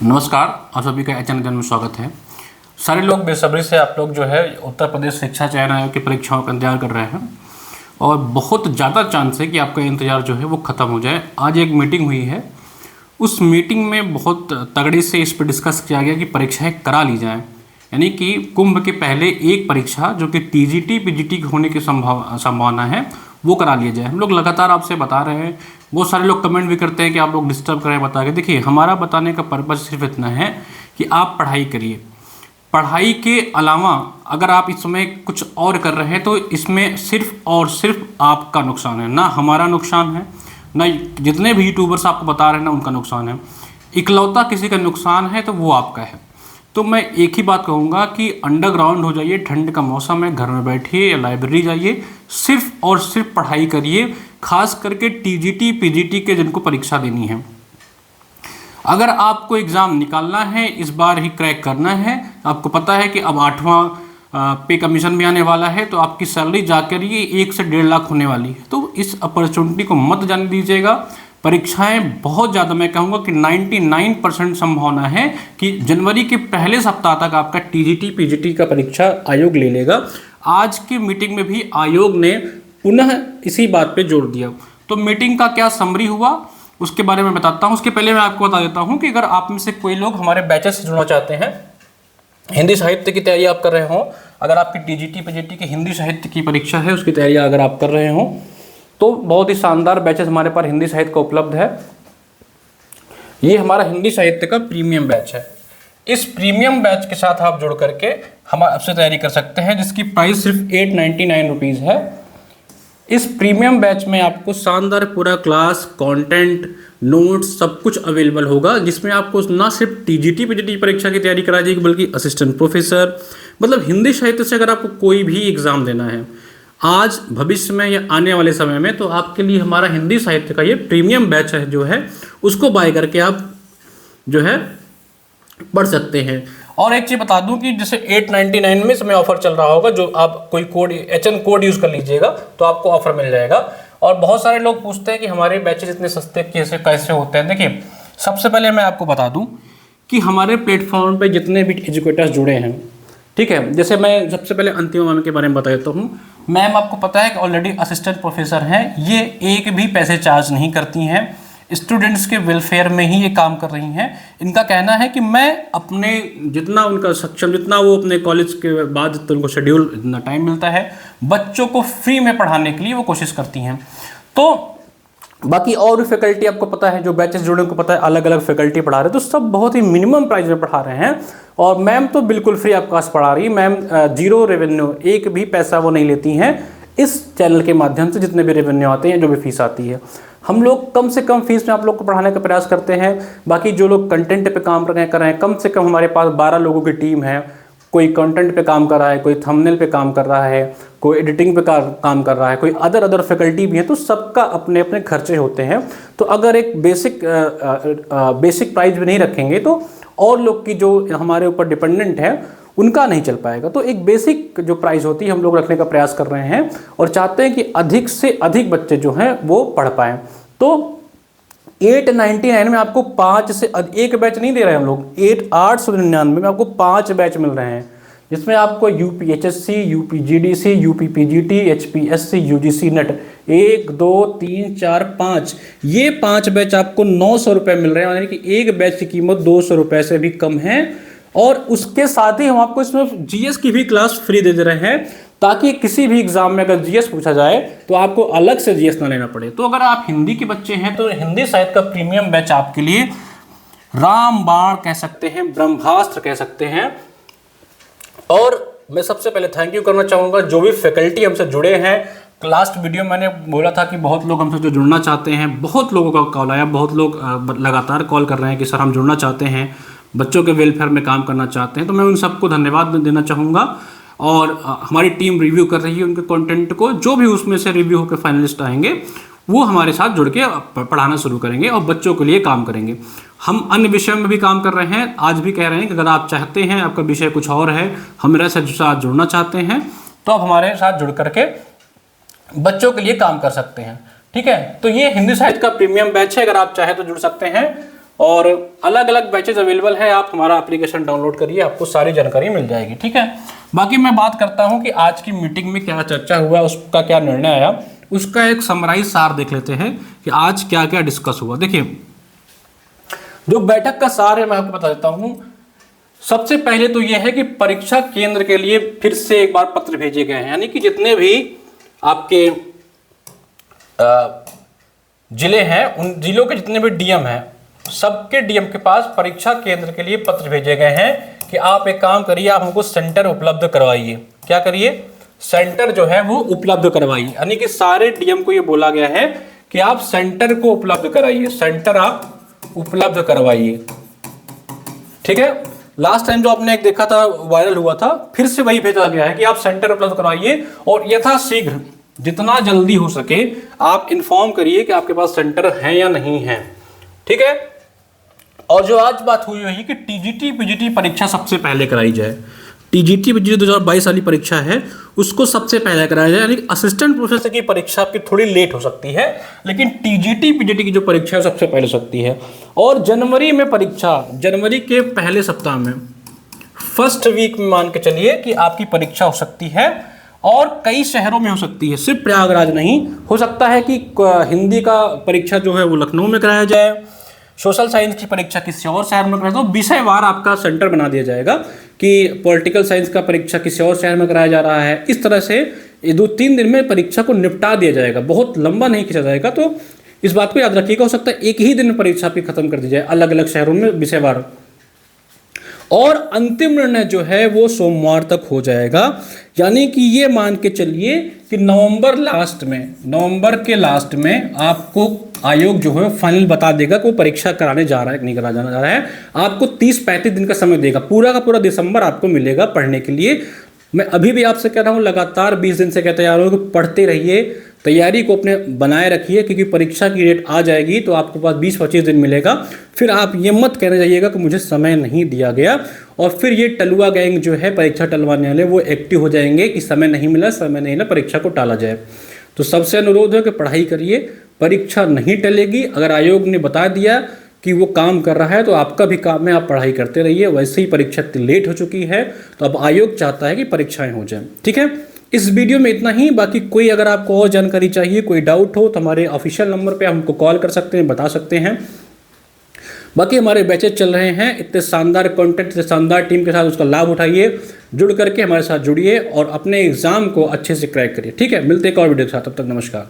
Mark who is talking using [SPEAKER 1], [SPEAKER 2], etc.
[SPEAKER 1] नमस्कार, आप सभी का चैनल में स्वागत है। सारे लोग बेसब्री से आप लोग जो है उत्तर प्रदेश शिक्षा चयन आयोग की परीक्षाओं का इंतजार कर रहे हैं और बहुत ज़्यादा चांस है कि आपका इंतज़ार जो है वो ख़त्म हो जाए। आज एक मीटिंग हुई है, उस मीटिंग में बहुत तगड़ी से इस पर डिस्कस किया गया कि परीक्षाएं करा ली जाएं, यानी कि कुंभ के पहले एक परीक्षा जो कि टीजीटी पीजीटी होने की संभावना है वो करा लिया जाए। हम लोग लगातार आपसे बता रहे हैं, बहुत सारे लोग कमेंट भी करते हैं कि आप लोग डिस्टर्ब करें बता के। देखिए, हमारा बताने का पर्पज़ सिर्फ इतना है कि आप पढ़ाई करिए। पढ़ाई के अलावा अगर आप इस समय कुछ और कर रहे हैं तो इसमें सिर्फ और सिर्फ आपका नुकसान है, ना हमारा नुकसान है, ना जितने भी यूट्यूबर्स आपको बता रहे हैं ना उनका नुकसान है। इकलौता किसी का नुकसान है तो वो आपका है। तो मैं एक ही बात कहूँगा कि अंडरग्राउंड हो जाइए, ठंड का मौसम है, घर में बैठिए या लाइब्रेरी जाइए, सिर्फ और सिर्फ पढ़ाई करिए, खास करके टीजीटी पीजीटी के जिनको परीक्षा देनी है। अगर आपको एग्ज़ाम निकालना है, इस बार ही क्रैक करना है, आपको पता है कि अब 8वां पे कमीशन भी आने वाला है, तो आपकी सैलरी जाकर ये 1 से 1.5 लाख होने वाली है। तो इस अपॉर्चुनिटी को मत जाने दीजिएगा। परीक्षाएं बहुत ज़्यादा, मैं कहूँगा कि 99% संभावना है कि जनवरी के पहले सप्ताह तक आपका टीजीटी पीजीटी का परीक्षा आयोग ले लेगा। आज की मीटिंग में भी आयोग ने पुनः इसी बात पे जोर दिया। तो मीटिंग का क्या समरी हुआ उसके बारे में बताता हूँ। उसके पहले मैं आपको बता देता हूँ कि अगर आप में से कोई लोग हमारे बैचेस से जुड़ना चाहते हैं, हिंदी साहित्य की तैयारी आप कर रहे हो, अगर आपकी टीजीटी पीजीटी की हिंदी साहित्य की परीक्षा है उसकी तैयारी अगर आप कर रहे हो तो बहुत ही शानदार बैचेस हमारे पास हिंदी साहित्य का उपलब्ध है। ये हमारा हिंदी साहित्य का प्रीमियम बैच है। इस प्रीमियम बैच के साथ आप जुड़ करके हम आपसे तैयारी कर सकते हैं, जिसकी प्राइस सिर्फ 899 रुपीज़ है। इस प्रीमियम बैच में आपको शानदार पूरा क्लास, कंटेंट, नोट्स सब कुछ अवेलेबल होगा, जिसमें आपको ना सिर्फ टीजीटी पीजीटी परीक्षा की तैयारी कराई जाएगी बल्कि असिस्टेंट प्रोफेसर, मतलब हिंदी साहित्य से अगर आपको कोई भी एग्ज़ाम देना है आज भविष्य में या आने वाले समय में, तो आपके लिए हमारा हिंदी साहित्य का ये प्रीमियम बैच है जो है उसको बाय करके आप जो है पढ़ सकते हैं। और एक चीज़ बता दूं कि जैसे 899 में समय ऑफर चल रहा होगा, जो आप कोई कोड HN कोड यूज़ कर लीजिएगा तो आपको ऑफर मिल जाएगा। और बहुत सारे लोग पूछते हैं कि हमारे बैचेस इतने सस्ते कैसे कैसे होते हैं। देखिए, सबसे पहले मैं आपको बता दूं कि हमारे प्लेटफॉर्म पे जितने भी एजुकेटर्स जुड़े हैं, ठीक है, जैसे मैं सबसे पहले अंतिम मैम के बारे में बता देता हूँ। मैम आपको पता है कि ऑलरेडी असिस्टेंट प्रोफेसर हैं, ये एक भी पैसे चार्ज नहीं करती हैं, स्टूडेंट्स के वेलफेयर में ही ये काम कर रही हैं। इनका कहना है कि मैं अपने जितना उनका सक्षम, जितना वो अपने कॉलेज के बाद जितना उनको शेड्यूल इतना टाइम मिलता है, बच्चों को फ्री में पढ़ाने के लिए वो कोशिश करती हैं। तो बाकी और भी फैकल्टी आपको पता है, जो बैचेस जुड़े उनको पता है अलग अलग फैकल्टी पढ़ा रहे हैं, तो सब बहुत ही मिनिमम प्राइस में पढ़ा रहे हैं। और मैम तो बिल्कुल फ्री आपके पास पढ़ा रही है। मैम जीरो रेवेन्यू, एक भी पैसा वो नहीं लेती हैं इस चैनल के माध्यम से। जितने भी रेवेन्यू आते हैं, जो भी फीस आती है, हम लोग कम से कम फीस में आप लोग को पढ़ाने का प्रयास करते हैं। बाकी जो लोग कंटेंट पे काम कर रहे हैं, कम से कम हमारे पास 12 लोगों की टीम है। कोई कंटेंट पे काम कर रहा है, कोई थंबनेल पे काम कर रहा है, कोई एडिटिंग पे काम कर रहा है, कोई अदर फैकल्टी भी है। तो सबका अपने अपने खर्चे होते हैं। तो अगर एक बेसिक प्राइस भी नहीं रखेंगे तो और लोग की जो हमारे ऊपर डिपेंडेंट है उनका नहीं चल पाएगा। तो एक बेसिक जो प्राइस होती है हम लोग रखने का प्रयास कर रहे हैं और चाहते हैं कि अधिक से अधिक बच्चे जो हैं वो पढ़ पाएँ। तो 899 में आपको 5 से एक बैच नहीं दे रहे हैं हम लोग, 899 में आपको 5 बैच मिल रहे हैं, जिसमें आपको UPHSC, UPGDC, UPPGT, HPSC, UGC net 1 2 3 4 5 ये 5 बैच आपको 900 रुपये मिल रहे हैं, यानी कि एक बैच की कीमत 200 रुपये से भी कम है। और उसके साथ ही हम आपको इसमें GS की भी क्लास फ्री दे रहे हैं, ताकि किसी भी एग्जाम में अगर GS पूछा जाए तो आपको अलग से GS ना लेना पड़े। तो अगर आप हिंदी के बच्चे हैं तो हिंदी साहित्य का प्रीमियम बैच आपके लिए रामबाण कह सकते हैं, ब्रह्मास्त्र कह सकते हैं। और मैं सबसे पहले थैंक यू करना चाहूँगा जो भी फैकल्टी हमसे जुड़े हैं। लास्ट वीडियो मैंने बोला था कि बहुत लोग हमसे जो जुड़ना चाहते हैं, बहुत लोगों का कॉल आया, बहुत लोग लगातार कॉल कर रहे हैं कि सर हम जुड़ना चाहते हैं, बच्चों के वेलफेयर में काम करना चाहते हैं। तो मैं उन सबको धन्यवाद देना चाहूँगा। और हमारी टीम रिव्यू कर रही है उनके कंटेंट को, जो भी उसमें से रिव्यू होकर फाइनलिस्ट आएंगे वो हमारे साथ जुड़ के पढ़ाना शुरू करेंगे और बच्चों के लिए काम करेंगे। हम अन्य विषयों में भी काम कर रहे हैं, आज भी कह रहे हैं कि अगर आप चाहते हैं, आपका विषय कुछ और है, हमारे साथ जुड़ना चाहते हैं, तो आप हमारे साथ जुड़ करके बच्चों के लिए काम कर सकते हैं। ठीक है, तो ये हिंदी साहित्य का प्रीमियम बैच है, अगर आप चाहें तो जुड़ सकते हैं। और अलग अलग बैचेज अवेलेबल है। आप हमारा एप्लीकेशन डाउनलोड करिए, आपको सारी जानकारी मिल जाएगी। ठीक है, बाकी मैं बात करता हूँ कि आज की मीटिंग में क्या चर्चा हुआ, उसका क्या निर्णय आया, उसका एक समराइज सार देख लेते हैं कि आज क्या क्या डिस्कस हुआ। देखिए, जो बैठक का सार है मैं आपको बता देता हूँ। सबसे पहले तो यह है कि परीक्षा केंद्र के लिए फिर से एक बार पत्र भेजे गए हैं, यानी कि जितने भी आपके जिले हैं, उन जिलों के जितने भी डीएम हैं, सबके डीएम के पास परीक्षा केंद्र के लिए पत्र भेजे गए हैं कि आप एक काम करिए, आप हमको सेंटर उपलब्ध करवाइए। क्या करिए? सेंटर जो है वो उपलब्ध करवाइए। यानी कि सारे डीएम को ये बोला गया है कि आप सेंटर को उपलब्ध कराइए, सेंटर आप उपलब्ध करवाइए। ठीक है, लास्ट टाइम जो आपने एक देखा था, वायरल हुआ था, फिर से वही भेजा गया है कि आप सेंटर उपलब्ध करवाइए और यथाशीघ्र, जितना जल्दी हो सके आप इन्फॉर्म करिए कि आपके पास सेंटर है या नहीं है। ठीक है, और जो आज बात हुई है कि टीजीटी पीजीटी परीक्षा सबसे पहले कराई जाए। टीजीटी पीजीटी 2022 वाली परीक्षा है, उसको सबसे पहले कराया जाए। यानी असिस्टेंट प्रोफेसर की परीक्षा आपकी थोड़ी लेट हो सकती है, लेकिन टीजीटी पीजीटी की जो परीक्षा है सबसे पहले हो सकती है। और जनवरी में परीक्षा, जनवरी के पहले सप्ताह में, फर्स्ट वीक में मान के चलिए कि आपकी परीक्षा हो सकती है, और कई शहरों में हो सकती है, सिर्फ प्रयागराज नहीं। हो सकता है कि हिंदी का परीक्षा जो है वो लखनऊ में कराया जाए, सोशल साइंस की परीक्षा किसी और शहर में कराया जाए। तो विषयवार आपका सेंटर बना दिया जाएगा कि पॉलिटिकल साइंस का परीक्षा किसी और शहर में कराया जा रहा है। इस तरह से ये 2-3 दिन में परीक्षा को निपटा दिया जाएगा, बहुत लंबा नहीं खींचा जाएगा। तो इस बात को याद रखिएगा, हो सकता है एक ही दिन में परीक्षा आपकी खत्म कर दी जाए अलग अलग शहरों में विषयवार। और अंतिम निर्णय जो है वो सोमवार तक हो जाएगा। यानी कि ये मान के चलिए कि नवंबर के लास्ट में आपको आयोग जो है फाइनल बता देगा कि वो परीक्षा कराने जा रहा है कि नहीं कराने जा रहा है। आपको 30-35 दिन का समय देगा, पूरा का पूरा दिसंबर आपको मिलेगा पढ़ने के लिए। मैं अभी भी आपसे कह रहा हूँ, लगातार 20 दिन से कहते जा रहा हूँ कि पढ़ते रहिए, तैयारी को अपने बनाए रखिए, क्योंकि परीक्षा की डेट आ जाएगी तो आपके पास 20-25 दिन मिलेगा। फिर आप ये मत कहने जाइएगा कि मुझे समय नहीं दिया गया, और फिर ये टलुआ गैंग जो है परीक्षा टलवाने वाले, वो एक्टिव हो जाएंगे कि समय नहीं मिला, परीक्षा को टाला जाए। तो सबसे अनुरोध है कि पढ़ाई करिए, परीक्षा नहीं टलेगी। अगर आयोग ने बता दिया कि वो काम कर रहा है तो आपका भी काम है, आप पढ़ाई करते रहिए। वैसे ही परीक्षा लेट हो चुकी है, तो अब आयोग चाहता है कि परीक्षाएं हो जाएं। ठीक है, इस वीडियो में इतना ही। बाकी कोई अगर आपको और जानकारी चाहिए, कोई डाउट हो, तो हमारे ऑफिशियल नंबर पे हमको कॉल कर सकते हैं, बता सकते हैं। बाकी हमारे बैचेज चल रहे हैं, इतने शानदार कंटेंट, इतने शानदार टीम के साथ, उसका लाभ उठाइए, जुड़ करके हमारे साथ जुड़िए और अपने एग्जाम को अच्छे से क्रैक करिए। ठीक है, मिलते हैं एक और वीडियो के साथ, तब तक नमस्कार।